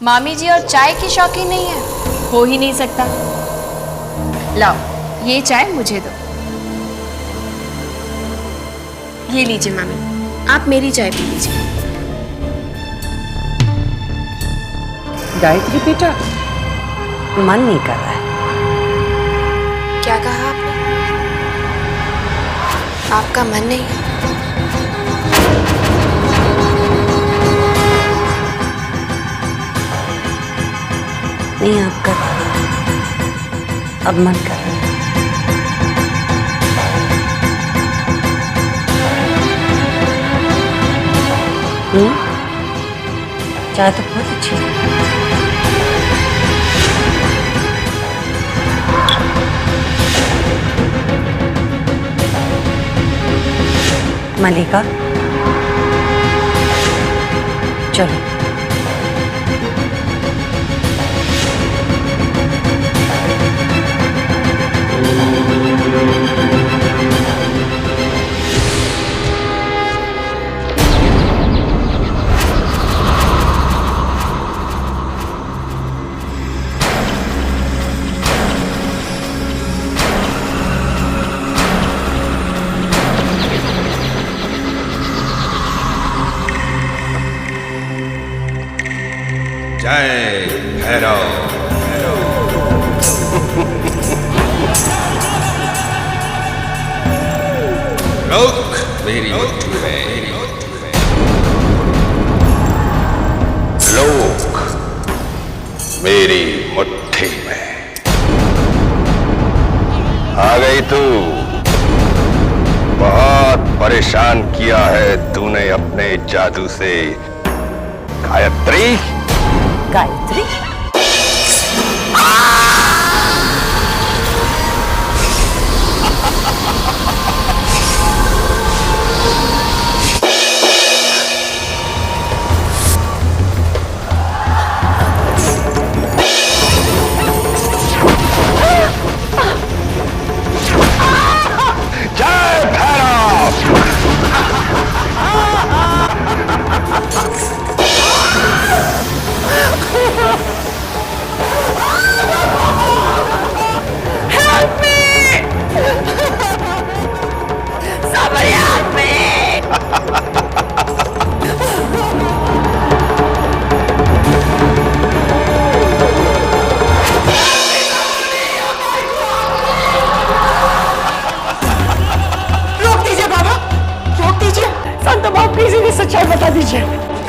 मामी जी और चाय की शौकीन नहीं है? हो ही नहीं सकता। लाओ ये चाय मुझे दो। ये लीजिए मामी, आप मेरी चाय पी लीजिए। गायत्री बेटा, मन नहीं कर रहा है। क्या कहा आपने? आपका मन नहीं है? नहीं, आपका अब मन कर रहा है। चाय तो बहुत अच्छी है। मलिका, चलो। जय भैरव। रोक मेरी मुट्ठी में, लोक मेरी मुट्ठी में। आ गई तू। बहुत परेशान किया है तूने अपने जादू से गायत्री। गायत्री? जय भैरव। सच्चाई बता दीजिए।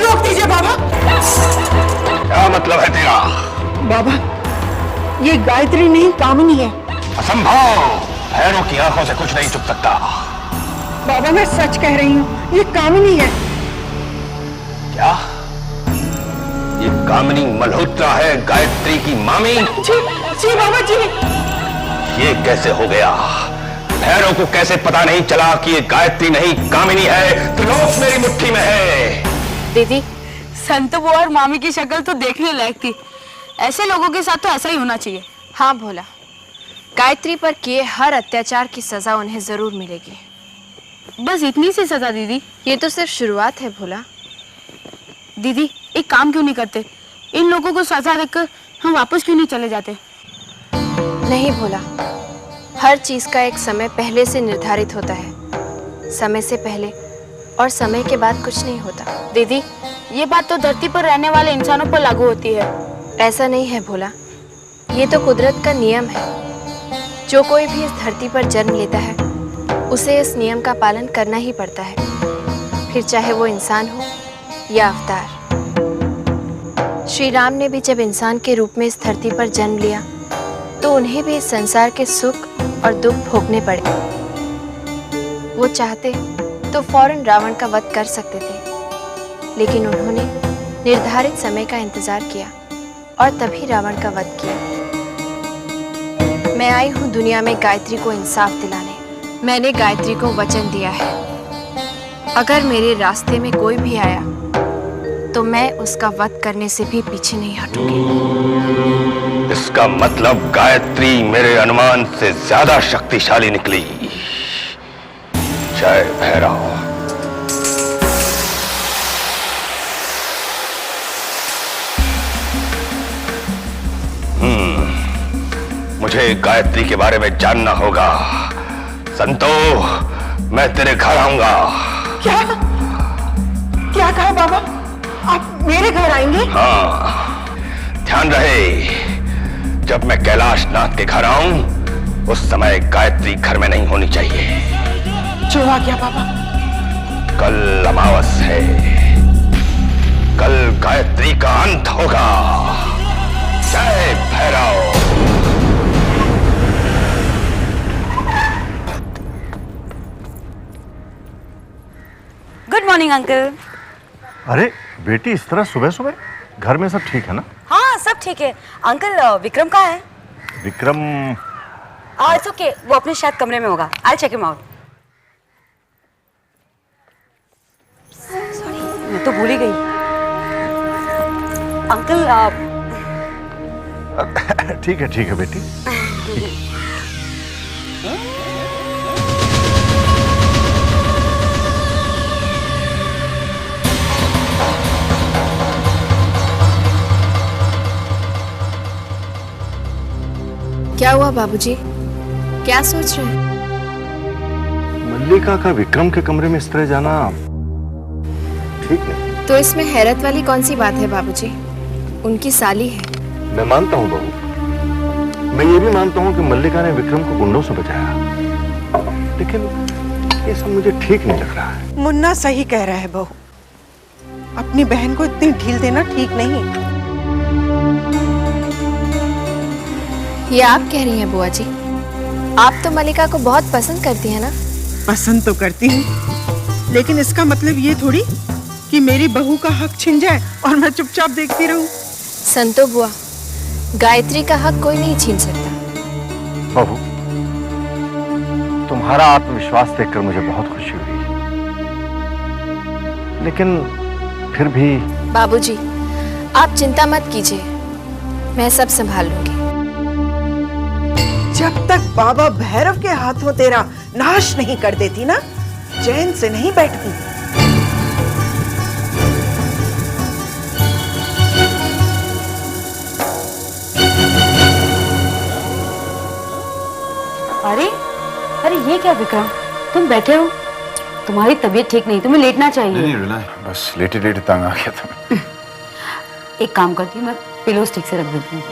रोक दीजिए बाबा। क्या मतलब है तेरा? बाबा, ये गायत्री नहीं, कामिनी है। असंभव। भैरव की आंखों से कुछ नहीं छुप सकता। बाबा, मैं सच कह रही हूँ, ये कामिनी है। क्या ये कामिनी मल्होत्रा है, गायत्री की मामी? जी जी बाबा जी। ये कैसे हो गया? भैरव को कैसे पता नहीं चला कि ये गायत्री नहीं कामिनी है? त्रिलोक मेरी मुट्ठी में है। दीदी, संत बुआ और मामी की शक्ल तो देखने लायक थी। ऐसे लोगों के साथ तो ऐसा ही होना चाहिए। हाँ भोला, गायत्री पर किए हर अत्याचार की सजा उन्हें जरूर मिलेगी। बस इतनी सी सजा दीदी? ये तो सिर्फ शुरुआत है भोला। दीदी, एक काम क्यों नहीं करते? इन लोगों को सजा देकर हम वापस क्यों नहीं चले जाते? नहीं भोला, हर चीज का एक समय पहले से निर्धारित होता है। समय से पहले और समय के बाद कुछ नहीं होता। दीदी, ये बात तो धरती पर रहने वाले इंसानों पर लागू होती है। ऐसा नहीं है भोला, ये तो कुदरत का नियम है। जो कोई भी इस धरती पर जन्म लेता है उसे इस नियम का पालन करना ही पड़ता है, फिर चाहे वो इंसान हो या अवतार। श्री राम ने भी जब इंसान के रूप में इस धरती पर जन्म लिया तो उन्हें भी इस संसार के सुख और दुख भोगने पड़े। वो चाहते तो फौरन रावण का वध कर सकते थे, लेकिन उन्होंने निर्धारित समय का इंतजार किया और तभी रावण का वध किया। मैं आई हूँ दुनिया में गायत्री को इंसाफ दिलाने। मैंने गायत्री को वचन दिया है, अगर मेरे रास्ते में कोई भी आया तो मैं उसका वध करने से भी पीछे नहीं हटूंगी। इसका मतलब गायत्री मेरे अनुमान से ज्यादा शक्तिशाली निकली। जय भैरव। मुझे गायत्री के बारे में जानना होगा। संतो, मैं तेरे घर आऊंगा। क्या क्या कहा बाबा? आप मेरे घर आएंगे? हाँ, ध्यान रहे, जब मैं कैलाश नाथ के घर आऊं उस समय गायत्री घर में नहीं होनी चाहिए। जो आ गया बाबा। कल अमावस है, कल गायत्री का अंत होगा। जय भैरव। Good morning uncle. अरे बेटी, इस तरह सुबह सुबह? घर में सब ठीक है ना? हाँ सब ठीक है। अंकल विक्रम कहाँ है? विक्रम? इट्स ओके, वो अपने शायद कमरे में होगा। I check him out. Sorry, मैं तो भूल ही गई। अंकल ठीक है बेटी। क्या हुआ बाबूजी? क्या सोच रहे हैं? मल्लिका का विक्रम के कमरे में इस तरह जाना ठीक है? तो इसमें हैरत वाली कौन सी बात है बाबूजी? उनकी साली है। मैं मानता हूँ बहू, मैं ये भी मानता हूँ कि मल्लिका ने विक्रम को गुंडों से बचाया, लेकिन ये सब मुझे ठीक नहीं लग रहा है। मुन्ना सही कह रहा है बहू, अपनी बहन को इतनी ढील देना ठीक नहीं। ये आप कह रही हैं बुआ जी? आप तो मल्लिका को बहुत पसंद करती हैं ना? पसंद तो करती हूँ, लेकिन इसका मतलब ये थोड़ी कि मेरी बहू का हक छिन जाए और मैं चुपचाप देखती रहूं। संतो बुआ, गायत्री का हक कोई नहीं छीन सकता। बहू, तुम्हारा आत्मविश्वास देखकर मुझे बहुत खुशी हुई, लेकिन फिर भी। बाबूजी, आप चिंता मत कीजिए, मैं सब संभाल लूंगी। जब तक बाबा भैरव के हाथों तेरा नाश नहीं कर देती ना, चैन से नहीं बैठती। अरे ये क्या विक्रम, तुम बैठे हो? तुम्हारी तबीयत ठीक नहीं, तुम्हें लेटना चाहिए। नहीं रिलैक्स, बस लेटे लेटे तंग आ गया था। एक काम करती हूँ, मैं पिलोस ठीक से रख देती हूँ।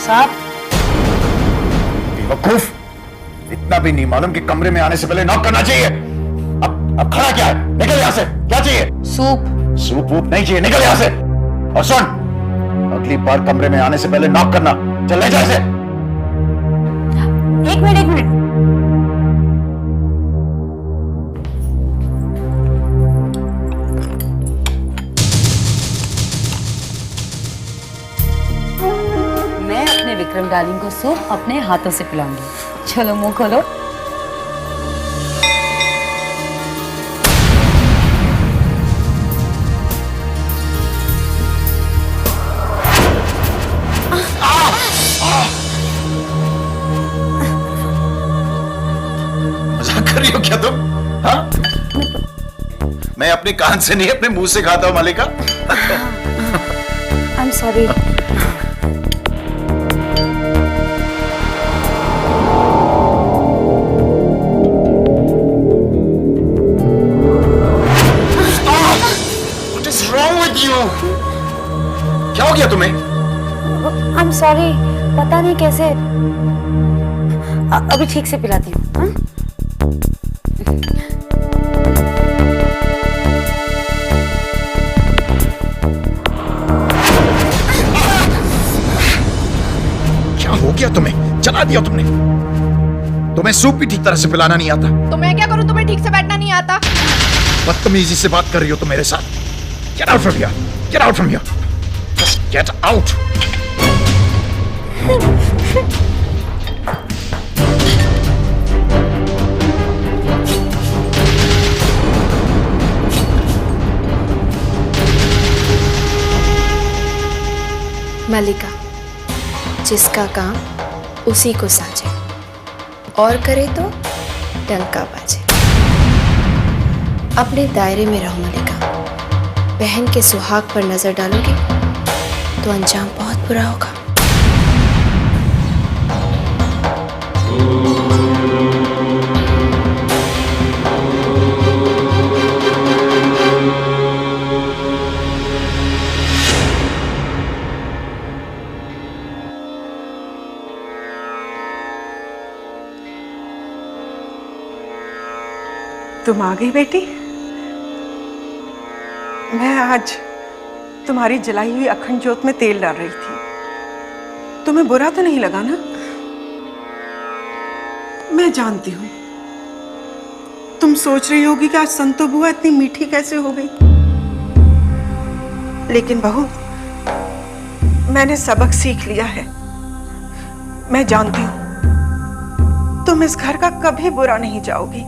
साहब, बेवकूफ, इतना भी नहीं मालूम कि कमरे में आने से पहले नॉक करना चाहिए? अब खड़ा क्या है? निकल यहाँ से। क्या चाहिए? सूप वूप नहीं चाहिए, निकल यहाँ से। और सुन, अगली बार कमरे में आने से पहले नॉक करना। चल ले जा इसे। एक मिनट। मैं अपने विक्रम डार्लिंग को सूप अपने हाथों से पिलाऊंगी। चलो मुंह खोलो। मजाक कर रही हो क्या तुम? हाँ? मैं अपने कान से नहीं, अपने मुंह से खाता हूँ मल्लिका। I am sorry. क्या हो गया तुम्हें? आई एम सॉरी, पता नहीं कैसे। अभी ठीक से पिलाती हूँ। हाँ? क्या हो गया तुम्हें? जला दिया तुमने। तुम्हें सूप भी ठीक तरह से पिलाना नहीं आता। तो मैं क्या करूं? तुम्हें ठीक से बैठना नहीं आता? बदतमीजी से बात कर रही हो तुम मेरे साथ। Get out from here! Get out from here! Just get out! मल्लिका, जिसका काम उसी को साजे, और करे तो डंका बाजे। अपने दायरे में रहो मलिका। बहन के सुहाग पर नजर डालोगे तो अंजाम बहुत बुरा होगा। तुम आ गई बेटी। मैं आज तुम्हारी जलाई हुई अखंड ज्योत में तेल डाल रही थी। तुम्हें बुरा तो नहीं लगा ना? मैं जानती हूँ तुम सोच रही होगी कि आज संतो बुआ इतनी मीठी कैसे हो गई, लेकिन बहू मैंने सबक सीख लिया है। मैं जानती हूँ तुम इस घर का कभी बुरा नहीं चाहोगी।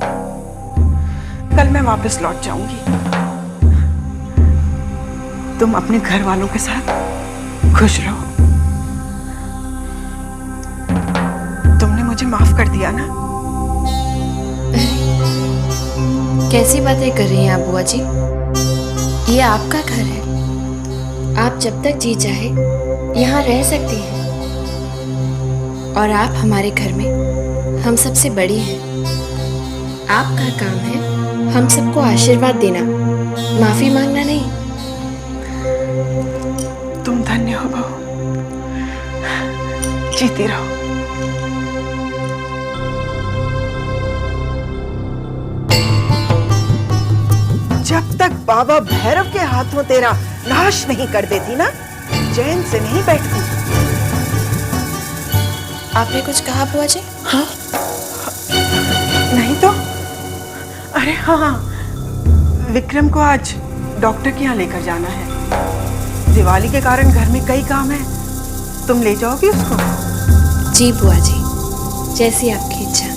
कल मैं वापस लौट जाऊंगी। तुम अपने घर वालों के साथ खुश रहो। तुमने मुझे माफ कर दिया ना? कैसी बातें कर रही हैं आप बुआ जी? ये आपका घर है। आप जब तक जी चाहे यहाँ रह सकती हैं। और आप हमारे घर में हम सबसे बड़ी हैं। आपका काम है हम सबको आशीर्वाद देना, माफी मांगना नहीं। तुम धन्य हो बहू, जीती रहो। जब तक बाबा भैरव के हाथों तेरा नाश नहीं कर देती ना, चैन से नहीं बैठती। आपने कुछ कहा बुआ जी? हाँ? नहीं तो। अरे हाँ, विक्रम को आज डॉक्टर के यहाँ लेकर जाना है। दिवाली के कारण घर में कई काम है। तुम ले जाओगी उसको? जी बुआ जी, जैसी आपकी इच्छा।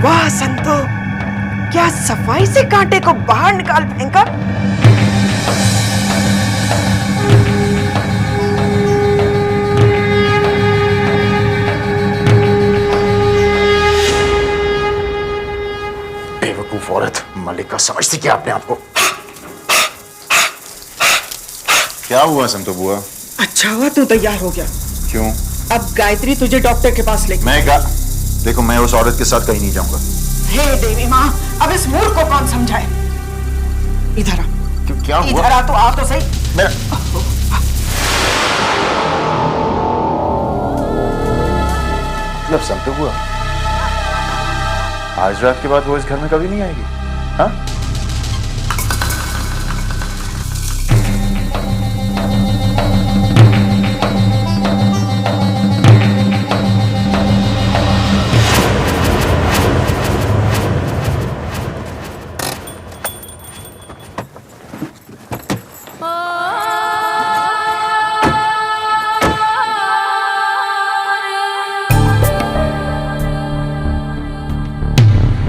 वाह संतो, क्या सफाई से कांटे को बाहर निकाल फेंका। बेवकूफ औरत। मलिका समझती क्या अपने आप को? क्या हुआ संतो बुआ? अच्छा हुआ तू तैयार हो गया। क्यों? अब गायत्री तुझे डॉक्टर के पास ले। देखो, मैं उस औरत के साथ कहीं नहीं जाऊंगा। हे देवी माँ, अब इस मूर्ख को कौन समझाए? इधर आ। क्यों, क्या हुआ? इधर आ, तो आ तो सही। मतलब संतो बुआ, आज रात के बाद वो इस घर में कभी नहीं आएगी? हाँ?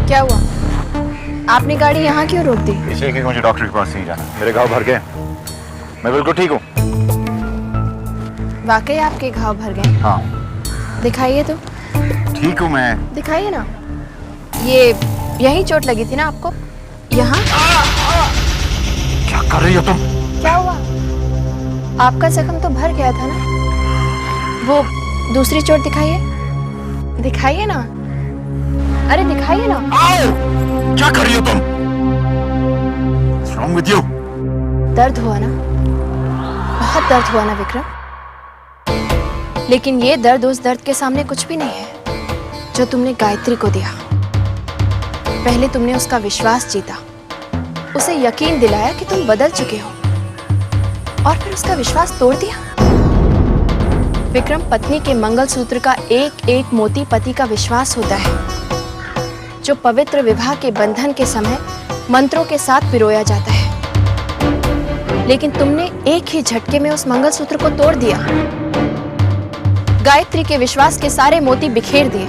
क्या हुआ? आपने गाड़ी यहाँ क्यों रोक दी? इसलिए कि मुझे डॉक्टर के पास नहीं जाना। मेरे घाव भर गए। मैं बिल्कुल ठीक हूँ। वाकई आपके घाव भर गए? हाँ। दिखाइए तो। ठीक हूँ मैं। दिखाइए ना। ये यही चोट लगी थी ना आपको? यहाँ? क्या कर रही हो तुम? क्या हुआ? आपका जख्म तो भर गया था ना? वो दूसरी चोट दिखाइए। दिखाइए ना। अरे दिखाइए ना। क्या कर रही हो तुम? What's wrong with you? दर्द हुआ ना? बहुत दर्द हुआ ना विक्रम? लेकिन ये दर्द उस दर्द के सामने कुछ भी नहीं है जो तुमने गायत्री को दिया। पहले तुमने उसका विश्वास जीता, उसे यकीन दिलाया कि तुम बदल चुके हो, और फिर उसका विश्वास तोड़ दिया। विक्रम, पत्नी के मंगलसूत्र का एक एक मोती पति का विश्वास होता है, जो पवित्र विवाह के बंधन के समय मंत्रों के साथ पिरोया जाता है। लेकिन तुमने एक ही झटके में उस मंगलसूत्र को तोड़ दिया। गायत्री के विश्वास के सारे मोती बिखेर दिए।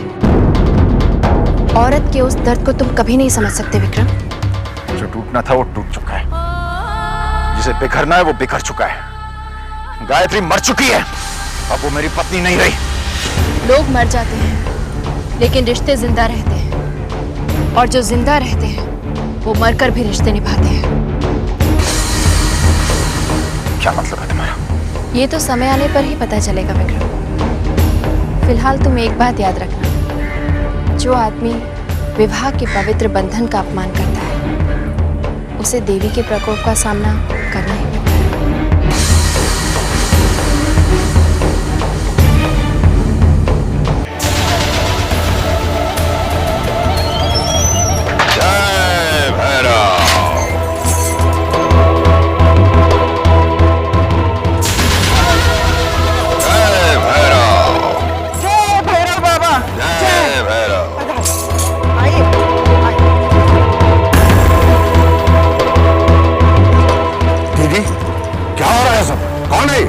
औरत के उस दर्द को तुम कभी नहीं समझ सकते विक्रम। जो टूटना था वो टूट चुका है, जिसे बिखरना है वो बिखर चुका है। गायत्री मर चुकी है, अब वो मेरी पत्नी नहीं रही। लोग मर जाते हैं लेकिन रिश्ते जिंदा रहते हैं, और जो जिंदा रहते हैं वो मरकर भी रिश्ते निभाते हैं। क्या मतलब है तुम्हारा? ये तो समय आने पर ही पता चलेगा विक्रम। फिलहाल तुम एक बात याद रखना, जो आदमी विवाह के पवित्र बंधन का अपमान करता है उसे देवी के प्रकोप का सामना करना ही पड़ता है। जय भैरव। जय भैरव। जय भैरव बाबा। जय भैरव। आइए, आइए। दीदी, क्या हो रहा है सब? कौन है?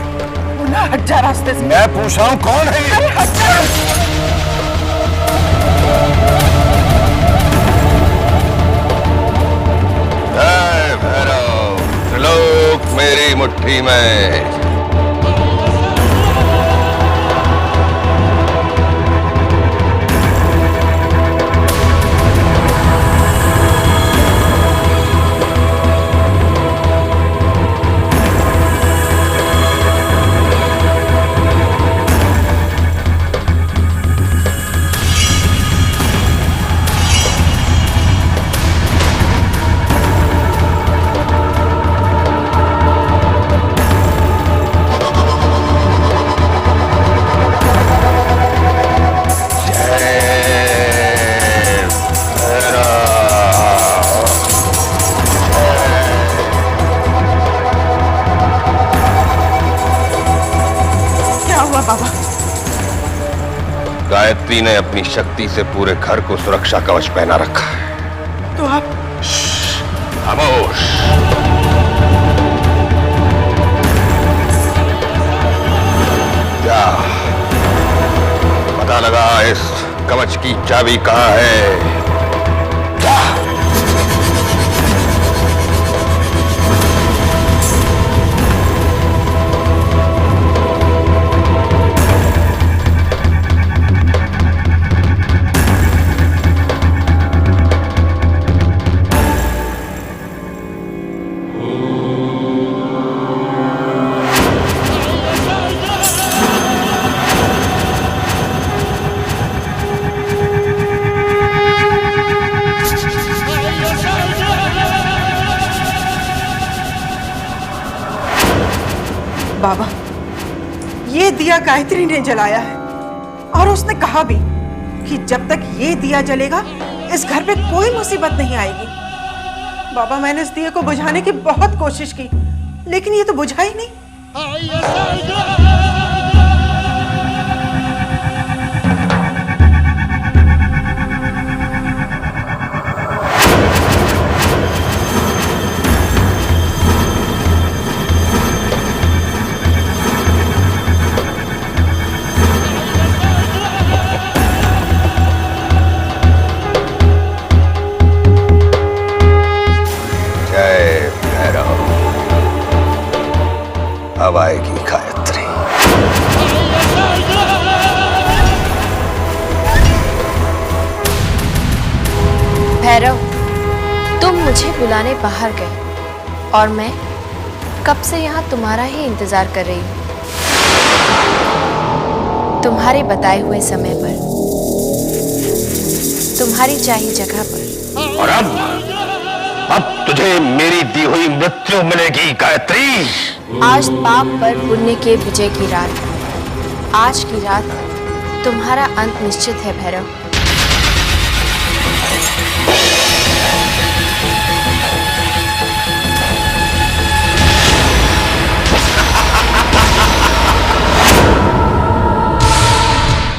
मुन्ना हट जा रास्ते से। मैं पूछ रहा हूँ कौन है? अरे हट जा। जय भैरव। त्रिलोक मेरी मुट्ठी में। बाबा, गायत्री ने अपनी शक्ति से पूरे घर को सुरक्षा कवच पहना रखा है। तो आप खामोश। क्या पता लगा इस कवच की चाबी कहाँ है? क्या? बाबा, ये दिया गायत्री ने जलाया है और उसने कहा भी कि जब तक ये दिया जलेगा इस घर पे कोई मुसीबत नहीं आएगी। बाबा, मैंने इस दिए को बुझाने की बहुत कोशिश की लेकिन ये तो बुझा ही नहीं। अब आएगी गायत्री। भैरव, तुम मुझे बुलाने बाहर गए और मैं कब से यहाँ तुम्हारा ही इंतजार कर रही हूँ। तुम्हारे बताए हुए समय पर, तुम्हारी चाहिए जगह पर। और अब तुझे मेरी दी हुई मृत्यु मिलेगी गायत्री। आज पाप पर पुण्य के विजय की रात, आज की रात तुम्हारा अंत निश्चित है भैरव।